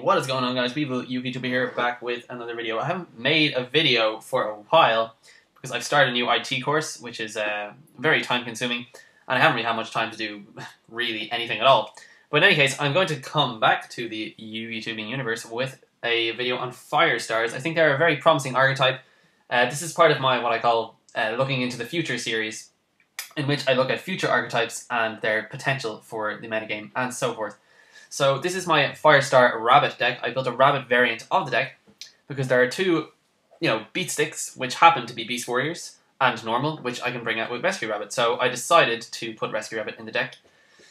What is going on, guys? People, YouTuber here, back with another video. I haven't made a video for a while because I've started a new IT course, which is very time consuming, and I haven't really had much time to do really anything at all. But in any case, I'm going to come back to the YouTubing universe with a video on Firestars. I think they're a very promising archetype. This is part of my, what I call, looking into the future series, in which I look at future archetypes and their potential for the metagame and so forth. So this is my Firestar Rabbit deck. I built a Rabbit variant of the deck because there are two, beat sticks, which happen to be Beast Warriors, and normal, which I can bring out with Rescue Rabbit. So I decided to put Rescue Rabbit in the deck.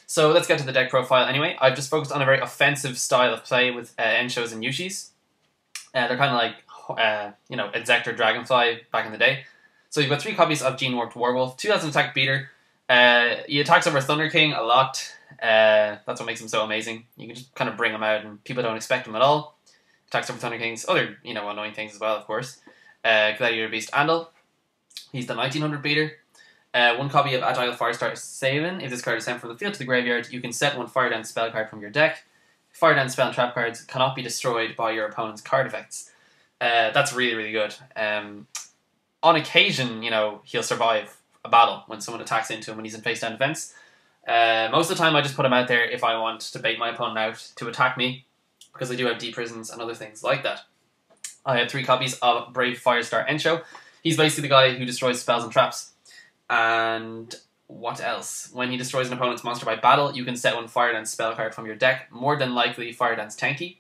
So let's get to the deck profile anyway. I've just focused on a very offensive style of play with Enshos and Yushis. They're kind of like, Exector Dragonfly back in the day. So you've got 3 copies of Gene Warped Werewolf, 2000 attack beater. He attacks over Thunder King a lot. That's what makes him so amazing. You can just kind of bring him out and people don't expect him at all. Attacks over Thunder Kings, other, annoying things as well, of course. Gladiator Beast Andal. He's the 1900 beater. 1 copy of Agile Firestar Saban. If this card is sent from the field to the graveyard, you can set 1 Fire Dance spell card from your deck. Fire Dance spell and trap cards cannot be destroyed by your opponent's card effects. That's really, really good. On occasion, he'll survive a battle when someone attacks into him when he's in face-down defense. Most of the time, I just put him out there if I want to bait my opponent out to attack me, because I do have deep prisons and other things like that. I have 3 copies of Brave Firestar Ensho. He's basically the guy who destroys spells and traps. And what else? When he destroys an opponent's monster by battle, you can set 1 Fire Dance spell card from your deck, more than likely Fire Dance Tanky.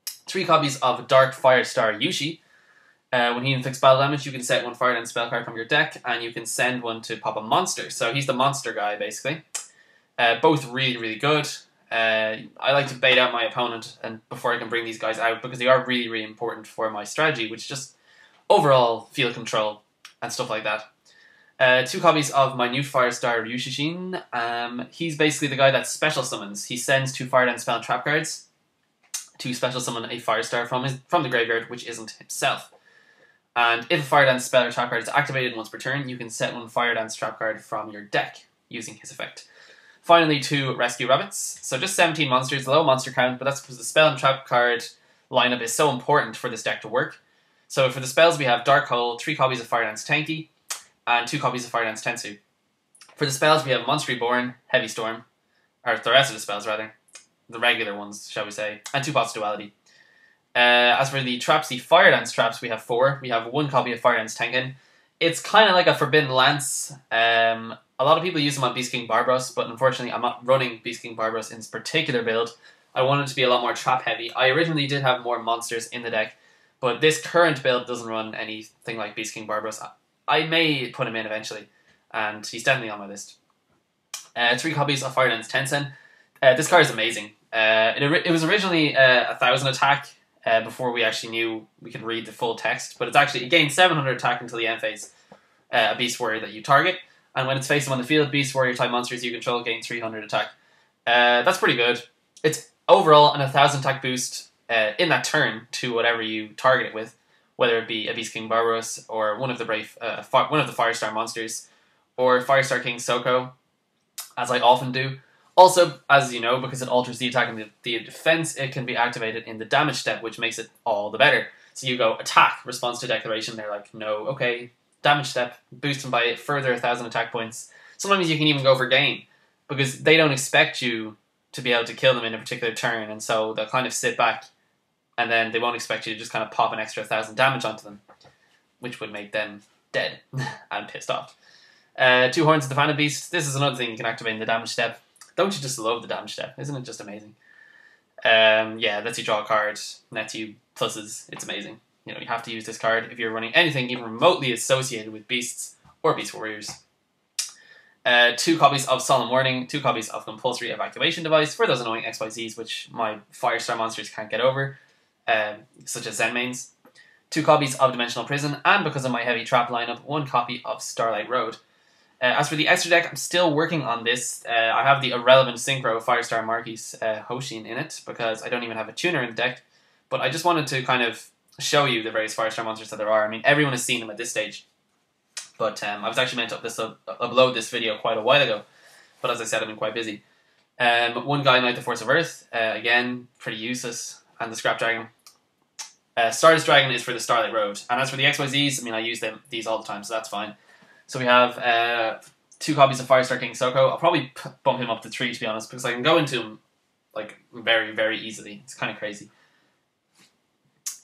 3 copies of Dark Firestar Yushi. When he inflicts battle damage, you can set 1 Fire Dance spell card from your deck, and you can send 1 to pop a monster. So he's the monster guy, basically. Both really, really good. I like to bait out my opponent and before I can bring these guys out, because they are really, really important for my strategy, which is just overall field control and stuff like that. 2 copies of my new Firestar Ryushishin. He's basically the guy that special summons. He sends 2 Fire Dance spell and trap cards to special summon a Firestar from the graveyard, which isn't himself. And if a Fire Dance spell or trap card is activated once per turn, you can set 1 Fire Dance trap card from your deck using his effect. Finally, 2 Rescue Rabbits. So just 17 monsters, low monster count, but that's because the spell and trap card lineup is so important for this deck to work. So for the spells, we have Dark Hole, 3 copies of Fire Dance Tanky, and 2 copies of Fire Dance Tensu. For the spells, we have Monster Reborn, Heavy Storm, or the rest of the spells, rather. The regular ones, shall we say, and 2 pots of Duality. As for the traps, the Fire Dance traps, we have 4. We have 1 copy of Fire Dance Tengen. It's kind of like a Forbidden Lance. A lot of people use them on Beast King Barbaros, but unfortunately I'm not running Beast King Barbaros in this particular build. I wanted to be a lot more trap heavy. I originally did have more monsters in the deck, but this current build doesn't run anything like Beast King Barbaros. I may put him in eventually, and he's definitely on my list. 3 copies of Fire Dance Tensen. This card is amazing. It was originally 1000 attack before we actually knew we could read the full text, but it gains 700 attack until the end phase. A Beast Warrior that you target, and when it's facing on the field, Beast Warrior type monsters you control gain 300 attack. That's pretty good. It's overall an 1000 attack boost in that turn to whatever you target it with, whether it be a Beast King Barbaros or one of the Firestar monsters, or Firestar King Soko, as I often do. Also, as you know, because it alters the attack and the defense, it can be activated in the damage step, which makes it all the better. So you go attack, response to declaration. They're like, no, okay, damage step, boost them by a further 1000 attack points. Sometimes you can even go for gain, because they don't expect you to be able to kill them in a particular turn, and so they'll kind of sit back, and then they won't expect you to just kind of pop an extra 1000 damage onto them, which would make them dead and pissed off. 2 Horns of the Phantom Beast. This is another thing you can activate in the damage step. Don't you just love the damage step? Isn't it just amazing? Yeah, lets you draw a card, nets you pluses. It's amazing. You have to use this card if you're running anything even remotely associated with beasts or Beast Warriors. 2 copies of Solemn Warning, 2 copies of Compulsory Evacuation Device for those annoying XYZs which my Firestar monsters can't get over, such as Zenmains. 2 copies of Dimensional Prison, and because of my heavy trap lineup, 1 copy of Starlight Road. As for the extra deck, I'm still working on this. I have the Irrelevant Synchro Firestar Marquis Hoshin in it, because I don't even have a tuner in the deck. But I just wanted to kind of show you the various Firestar monsters that there are. I mean, everyone has seen them at this stage. But I was actually meant to upload this video quite a while ago. But as I said, I've been quite busy. One guy, Knight the Force of Earth. Again, pretty useless. and the Scrap Dragon. Stardust Dragon is for the Starlight Road. And as for the XYZs, I mean, I use these all the time, so that's fine. So we have 2 copies of Firestar King Soko. I'll probably bump him up to 3, to be honest, because I can go into him like very, very easily. It's kind of crazy.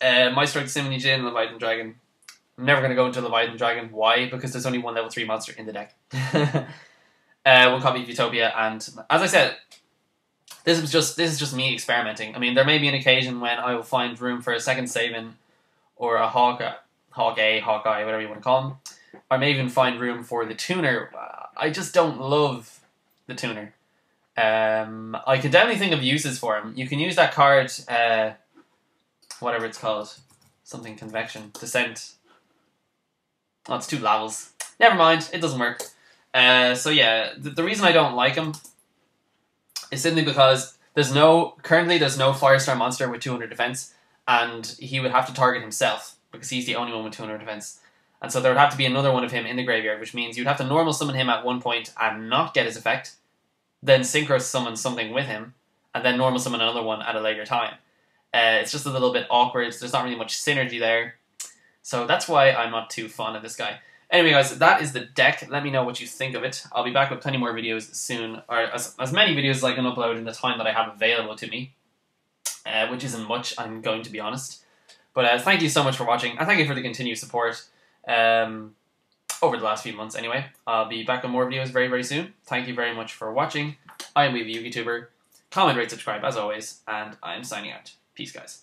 Maestro Simony Jin, Leviathan Dragon. I'm never going to go into Leviathan Dragon. Why? Because there's only 1 level 3 monster in the deck. 1 copy of Utopia, and as I said, this is just me experimenting. I mean, there may be an occasion when I will find room for a second Saban or a Hawkeye, whatever you want to call him. I may even find room for the tuner. I just don't love the tuner. I could definitely think of uses for him. You can use that card, whatever it's called, something convection, descent. Oh, it's 2 levels. Never mind, it doesn't work. So yeah, the reason I don't like him is simply because currently there's no Firestar monster with 200 defense, and he would have to target himself because he's the only one with 200 defense. And so there would have to be another one of him in the graveyard, which means you'd have to normal summon him at one point and not get his effect, then synchro summon something with him, and then normal summon another one at a later time. It's just a little bit awkward. There's not really much synergy there. So that's why I'm not too fond of this guy. Anyway, guys, that is the deck. Let me know what you think of it. I'll be back with plenty more videos soon, or as many videos as I can upload in the time that I have available to me, which isn't much, I'm going to be honest. But thank you so much for watching, and thank you for the continued support over the last few months anyway. I'll be back with more videos very, very soon. Thank you very much for watching. I am Weavy YouTuber. Comment, rate, subscribe as always, and I'm signing out. Peace, guys.